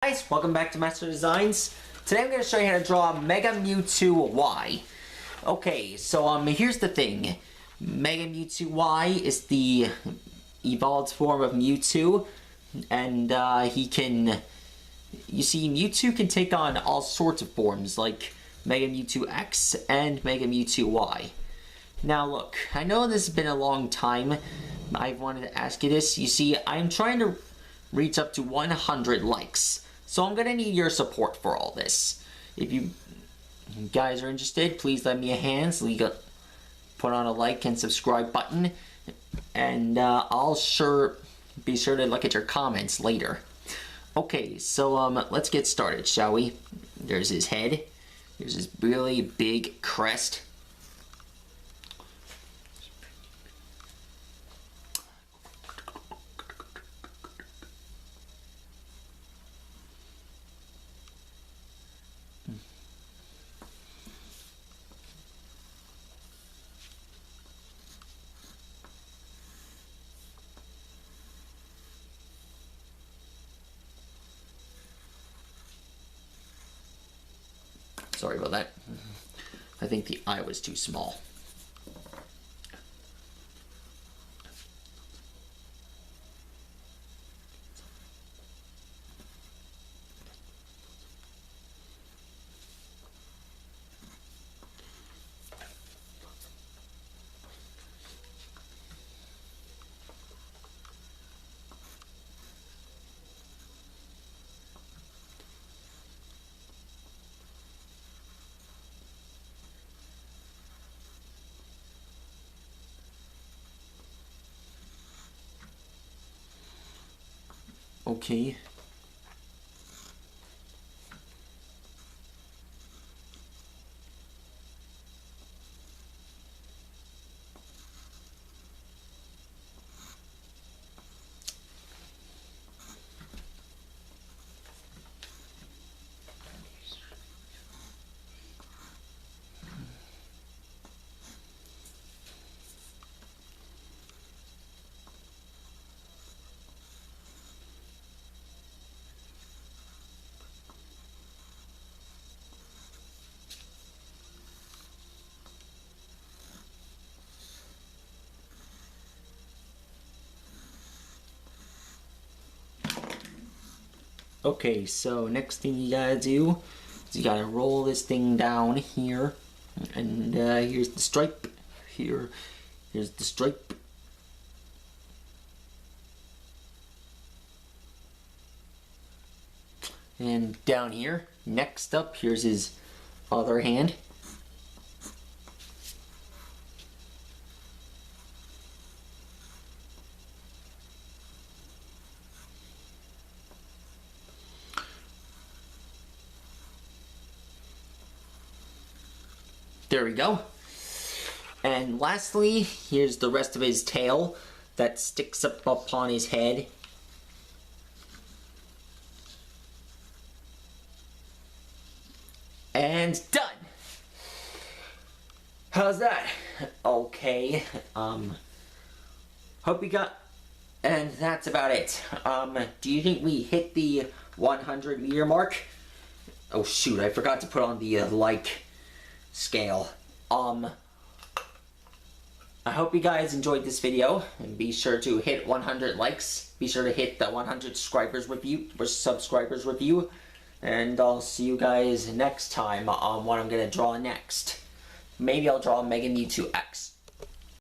Guys, welcome back to Master Designs. Today I'm going to show you how to draw Mega Mewtwo Y. Okay, so here's the thing. Mega Mewtwo Y is the evolved form of Mewtwo, and you see, Mewtwo can take on all sorts of forms, like Mega Mewtwo X and Mega Mewtwo Y. Now look, I know this has been a long time. I've wanted to ask you this. You see, I'm trying to reach up to 100 likes. So I'm going to need your support for all this. If you guys are interested, please lend me a hand. So you put on a like and subscribe button. And I'll be sure to look at your comments later. Okay, so let's get started, shall we? There's his head. There's his really big crest. Sorry about that. I think the eye was too small. Okay. Okay, so next thing you gotta do is you gotta roll this thing down here, and here's the stripe. Here's the stripe. And down here, next up, here's his other hand. There we go. And lastly, here's the rest of his tail that sticks up upon his head. And done! How's that? Okay, hope you got... And that's about it. Do you think we hit the 100 meter mark? Oh shoot, I forgot to put on the like scale. I hope you guys enjoyed this video, and be sure to hit 100 likes. Be sure to hit the 100 subscribers review, and I'll see you guys next time on what I'm gonna draw next. Maybe I'll draw Mega Mewtwo X.